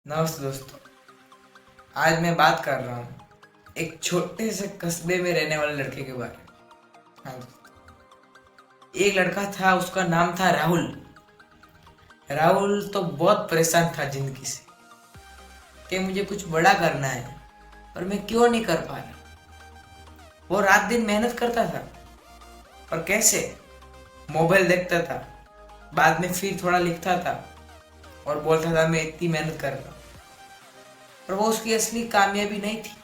नमस्ते दोस्तों। आज मैं बात कर रहा हूँ एक छोटे से कस्बे में रहने वाले लड़के के बारे में। हाँ दोस्तों, एक लड़का था, उसका नाम था राहुल। राहुल तो बहुत परेशान था जिंदगी से कि मुझे कुछ बड़ा करना है पर मैं क्यों नहीं कर पा रहा। वो रात दिन मेहनत करता था, पर कैसे? मोबाइल देखता था, बाद में फिर थोड़ा लिखता था और बोलता था मैं इतनी मेहनत कर रहा हूँ, पर वो उसकी असली कामयाबी नहीं थी।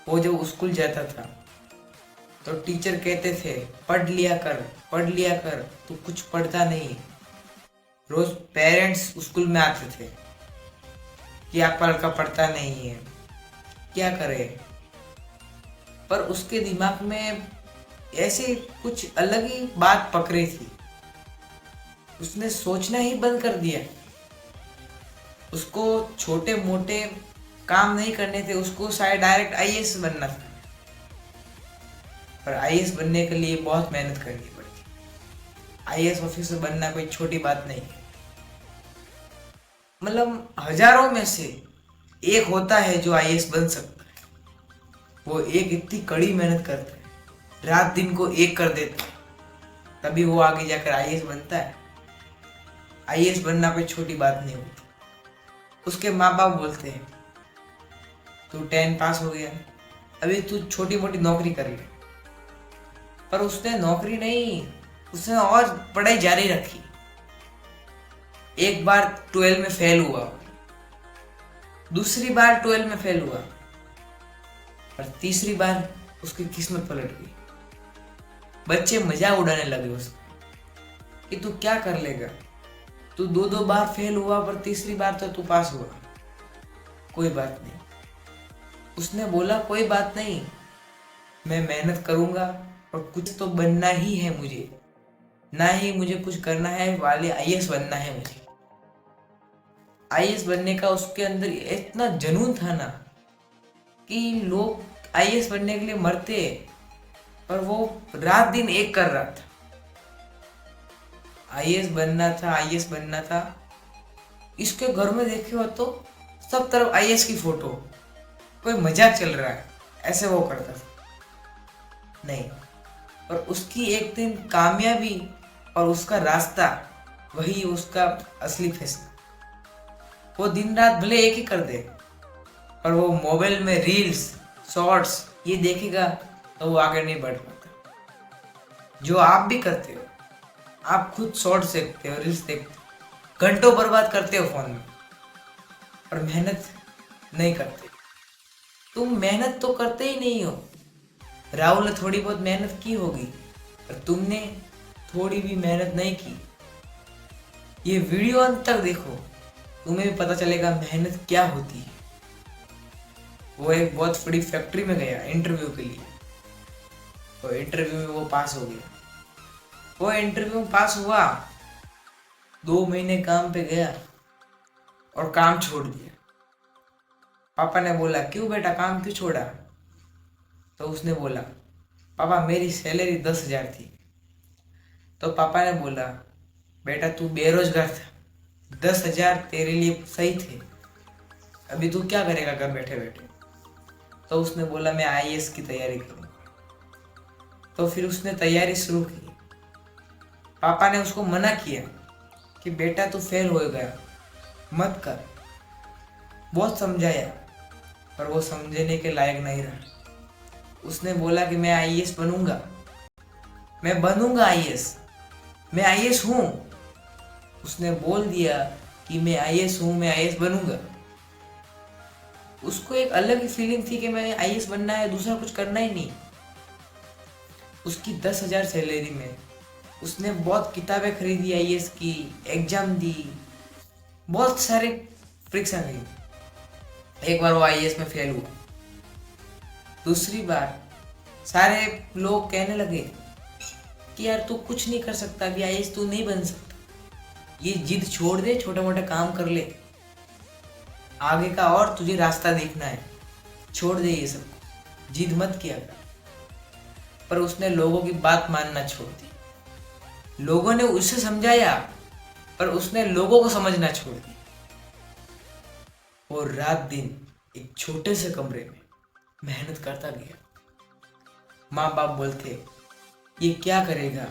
वो जब स्कूल जाता था तो टीचर कहते थे पढ़ लिया कर, पढ़ लिया कर, तू कुछ पढ़ता नहीं। रोज पेरेंट्स स्कूल में आते थे कि आपका लड़का पढ़ता नहीं है, क्या करे। पर उसके दिमाग में ऐसे कुछ अलग ही बात पकड़ी थी। उसने सोचना ही बंद कर दिया। उसको छोटे मोटे काम नहीं करने थे, उसको शायद डायरेक्ट आईएएस बनना था। पर आईएएस बनने के लिए बहुत मेहनत करनी पड़ती। आईएएस ऑफिसर बनना कोई छोटी बात नहीं है। मतलब हजारों में से एक होता है जो आईएएस बन सकता है। वो एक इतनी कड़ी मेहनत करता है, रात दिन को एक कर देता है, तभी वो आगे जाकर आईएएस बनता है। आईएएस बनना कोई छोटी बात नहीं होती। उसके माँ बाप बोलते हैं तू 10 पास हो गया, अभी तू छोटी मोटी नौकरी कर ले। पर उसने नौकरी नहीं, उसने और पढ़ाई जारी रखी। एक बार 12 में फेल हुआ, दूसरी बार 12 में फेल हुआ, और तीसरी बार उसकी किस्मत पलट गई। बच्चे मजाक उड़ाने लगे उसका कि तू क्या कर लेगा, तू दो दो बार फेल हुआ पर तीसरी बार तो तू पास हुआ। कोई बात नहीं, उसने बोला कोई बात नहीं, मैं मेहनत करूंगा और कुछ तो बनना ही है मुझे। ना ही मुझे कुछ करना है, वाले आईएएस बनना है मुझे। आईएएस बनने का उसके अंदर इतना जुनून था ना कि लोग आईएएस बनने के लिए मरते, पर वो रात दिन एक कर रहा था। आईएएस बनना था, आईएएस बनना था। इसके घर में देखे हो तो सब तरफ आईएएस की फोटो, कोई मजाक चल रहा है ऐसे वो करता था। नहीं, पर उसकी एक दिन कामयाबी और उसका रास्ता, वही उसका असली फैसला। वो दिन रात भले एक ही कर दे, पर वो मोबाइल में रील्स, शॉर्ट्स ये देखेगा तो वो आगे नहीं बढ़ पाता। जो आप भी करते हो, आप खुद शॉर्ट्स देखते हो, रील्स देखते हो, घंटों बर्बाद करते हो फोन में, पर मेहनत नहीं करते। तुम मेहनत तो करते ही नहीं हो। राहुल ने थोड़ी बहुत मेहनत की होगी, पर तुमने थोड़ी भी मेहनत नहीं की। ये वीडियो अंत तक देखो, तुम्हें भी पता चलेगा मेहनत क्या होती है। वो एक बहुत बड़ी फैक्ट्री में गया इंटरव्यू के लिए, तो इंटरव्यू में वो पास हो गया। वो इंटरव्यू में पास हुआ, 2 महीने काम पे गया और काम छोड़ दिया। पापा ने बोला क्यों बेटा, काम क्यों छोड़ा? तो उसने बोला पापा मेरी सैलरी 10,000 थी। तो पापा ने बोला बेटा तू बेरोजगार था, 10,000 तेरे लिए सही थे, अभी तू क्या करेगा घर बैठे बैठे? तो उसने बोला मैं आईएएस की तैयारी करूँगा। तो फिर उसने तैयारी शुरू की। पापा ने उसको मना किया कि बेटा तू फेल हो गया, मत कर। बहुत समझाया, पर वो समझने के लायक नहीं रहा। उसने बोला कि मैं आईएएस बनूंगा, मैं बनूंगा आईएएस, मैं आईएएस हूँ। उसने बोल दिया कि मैं आईएएस हूँ, मैं आईएएस बनूंगा। उसको एक अलग ही फीलिंग थी कि मैं आईएएस बनना है, दूसरा कुछ करना ही नहीं। उसकी 10,000 सैलरी में उसने बहुत किताबें खरीदी, आईएएस की एग्जाम दी, बहुत सारे परीक्षा दी। एक बार वो आईएएस में फेल हुआ, दूसरी बार सारे लोग कहने लगे कि यार तू कुछ नहीं कर सकता, अभी आईएएस तू नहीं बन सकता, ये जिद छोड़ दे, छोटे मोटे काम कर ले, आगे का और तुझे रास्ता देखना है, छोड़ दे ये सब, जिद मत किया कर। पर उसने लोगों की बात मानना छोड़ दी। लोगों ने उसे समझाया, पर उसने लोगों को समझना छोड़ दिया। वो रात दिन एक छोटे से कमरे में मेहनत करता गया। माँ बाप बोलते ये क्या करेगा,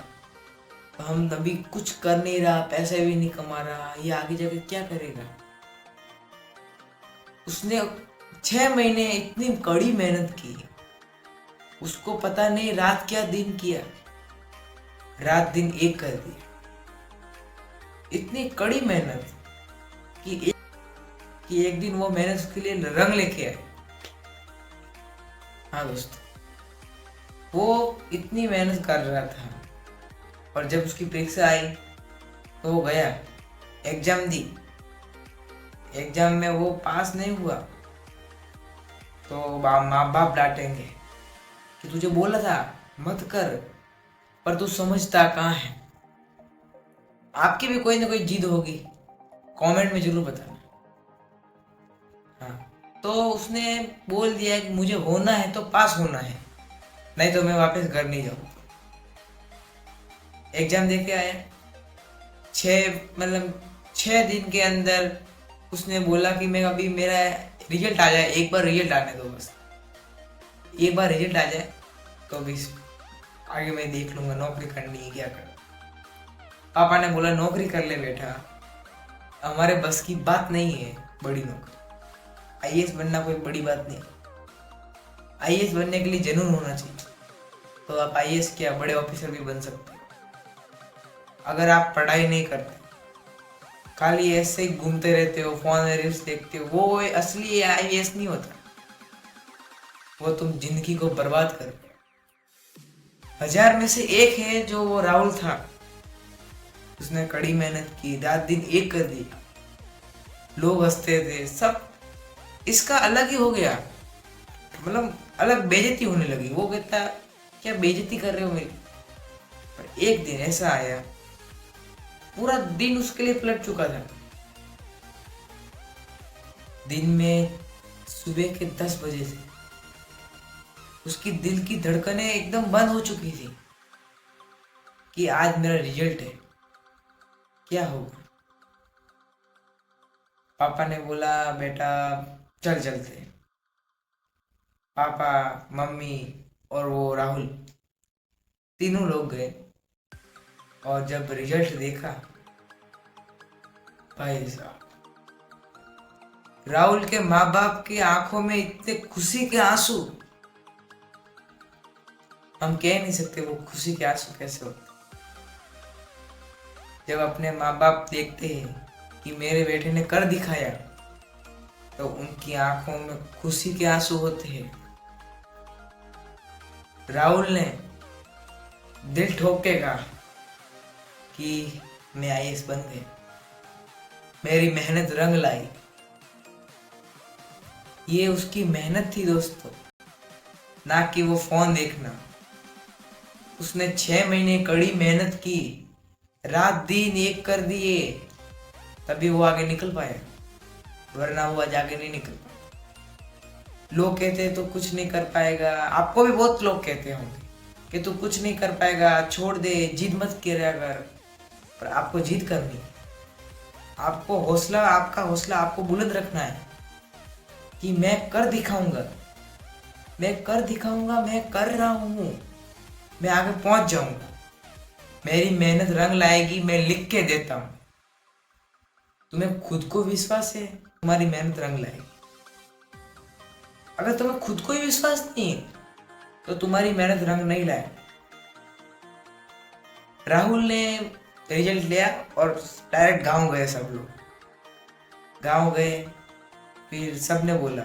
हम अभी कुछ कर नहीं रहा, पैसे भी नहीं कमा रहा, ये आगे जाके क्या करेगा। उसने 6 महीने इतनी कड़ी मेहनत की, उसको पता नहीं रात क्या दिन किया, रात दिन एक कर दिया। इतनी कड़ी मेहनत कि एक दिन वो मेहनत उसके लिए रंग लेके आए। हाँ दोस्तों, वो इतनी मेहनत कर रहा था और जब उसकी परीक्षा आई तो वो गया, एग्जाम दी। एग्जाम में वो पास नहीं हुआ तो माँ बाप डांटेंगे कि तुझे बोला था मत कर, पर तू समझता कहाँ है। आपकी भी कोई ना कोई जिद होगी, कमेंट में जरूर बताना। हाँ, तो उसने बोल दिया कि मुझे होना है तो पास होना है, नहीं तो मैं वापस घर नहीं जाऊँ। एग्जाम दे के आया, 6 दिन के अंदर उसने बोला कि मैं अभी मेरा रिजल्ट आ जाए, एक बार रिजल्ट आने दो, बस एक बार रिजल्ट आ जाए तो भी आगे मैं देख लूंगा नौकरी करनी है क्या कर। पापा ने बोला नौकरी कर ले बेटा, हमारे बस की बात नहीं है बड़ी नौकरी, आईएएस बनना कोई बड़ी बात नहीं। आईएएस बनने के लिए जुनून होना चाहिए, तो आप आईएएस क्या बड़े ऑफिसर भी बन सकते हो। अगर आप पढ़ाई नहीं करते, खाली ऐसे ही घूमते रहते हो, फोन में रील्स देखते हो, वो असली आईएएस नहीं होता। वो तुम जिंदगी को बर्बाद कर। 1000 में से एक है जो वो राहुल था, उसने कड़ी मेहनत की, रात दिन एक कर दिया। लोग हंसते थे सब, इसका अलग ही हो गया, मतलब अलग बेइज्जती होने लगी। वो कहता क्या बेइज्जती कर रहे हो मेरी। पर एक दिन ऐसा आया, पूरा दिन उसके लिए पलट चुका था। दिन में सुबह के 10 बजे से उसकी दिल की धड़कनें एकदम बंद हो चुकी थी कि आज मेरा रिजल्ट है, क्या होगा। पापा ने बोला बेटा चल चलते। पापा, मम्मी और वो राहुल तीनों लोग गए और जब रिजल्ट देखा, भाई साहब, राहुल के माँ बाप की आंखों में इतने खुशी के आंसू, हम कह नहीं सकते वो खुशी के आंसू कैसे होते। जब अपने माँ बाप देखते हैं कि मेरे बेटे ने कर दिखाया, तो उनकी आंखों में खुशी के आंसू होते हैं। राहुल ने दिल ठोक के कहा कि मैं आईएएस बन गया, मेरी मेहनत रंग लाई। ये उसकी मेहनत थी दोस्तों, ना कि वो फोन देखना। उसने 6 महीने कड़ी मेहनत की, रात दिन एक कर दिए, तभी वो आगे निकल पाया, वरना वो आज आगे नहीं निकल पाया। लोग कहते हैं तो कुछ नहीं कर पाएगा, आपको भी बहुत लोग कहते होंगे कि तू कुछ नहीं कर पाएगा, छोड़ दे, जिद मत किया कर। पर आपको जिद करनी, आपको हौसला, आपका हौसला आपको बुलंद रखना है कि मैं कर दिखाऊंगा, मैं कर दिखाऊंगा, मैं कर रहा हूं, मैं आगे पहुंच जाऊंगा, मेरी मेहनत रंग लाएगी, मैं लिख के देता हूं। तुम्हें खुद को विश्वास है तुम्हारी मेहनत रंग लाएगी। अगर तुम्हें खुद को ही विश्वास नहीं है तो तुम्हारी मेहनत रंग नहीं लाए। राहुल ने रिजल्ट लिया और डायरेक्ट गांव गए। सब लोग गांव गए, फिर सबने बोला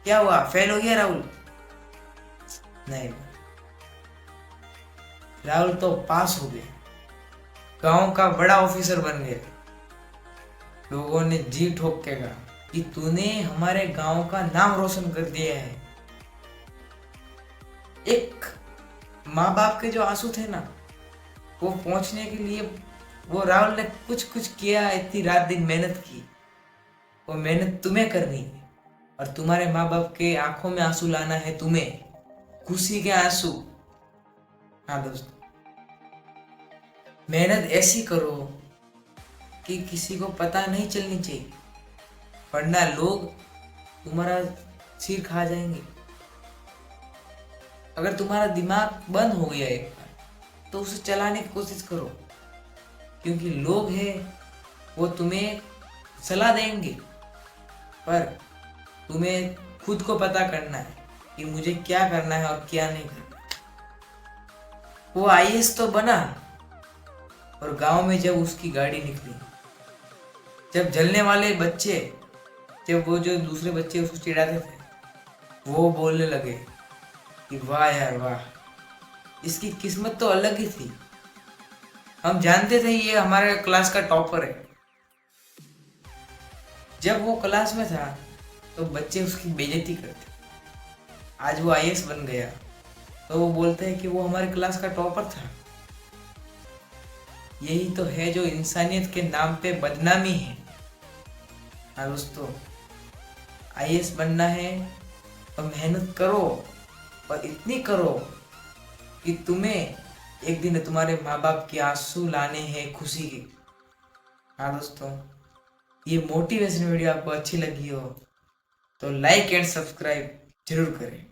क्या हुआ, फेल हो गया राहुल? नहीं, राहुल तो पास हो गया, गांव का बड़ा ऑफिसर बन गया। लोगों ने जी ठोक के कहा कि तूने हमारे गांव का नाम रोशन कर दिया है। एक माँ बाप के जो आंसू थे ना, वो पहुंचने के लिए वो राहुल ने कुछ कुछ किया, इतनी रात दिन मेहनत की। वो मेहनत तुम्हें करनी है और तुम्हारे माँ बाप के आंखों में आंसू लाना है तुम्हें, खुशी के आंसू। हाँ दोस्तों, मेहनत ऐसी करो कि किसी को पता नहीं चलनी चाहिए, वरना लोग तुम्हारा सिर खा जाएंगे। अगर तुम्हारा दिमाग बंद हो गया एक बार तो उसे चलाने की कोशिश करो, क्योंकि लोग हैं वो तुम्हें सलाह देंगे, पर तुम्हें खुद को पता करना है कि मुझे क्या करना है और क्या नहीं करना। वो आईएएस तो बना, और गांव में जब उसकी गाड़ी निकली, जब जलने वाले बच्चे, जब वो जो दूसरे बच्चे उसको चिढ़ाते थे, वो बोलने लगे कि वाह यार वाह, इसकी किस्मत तो अलग ही थी। हम जानते थे ये हमारे क्लास का टॉपर है। जब वो क्लास में था तो बच्चे उसकी बेइज्जती करते, आज वो आईएएस बन गया तो वो बोलते हैं कि वो हमारे क्लास का टॉपर था। यही तो है जो इंसानियत के नाम पे बदनामी है। हाँ दोस्तों, आईएएस बनना है तो मेहनत करो, और इतनी करो कि तुम्हें एक दिन तुम्हारे माँ बाप के आंसू लाने हैं खुशी के। हाँ दोस्तों, ये मोटिवेशन वीडियो आपको अच्छी लगी हो तो लाइक एंड सब्सक्राइब जरूर करें।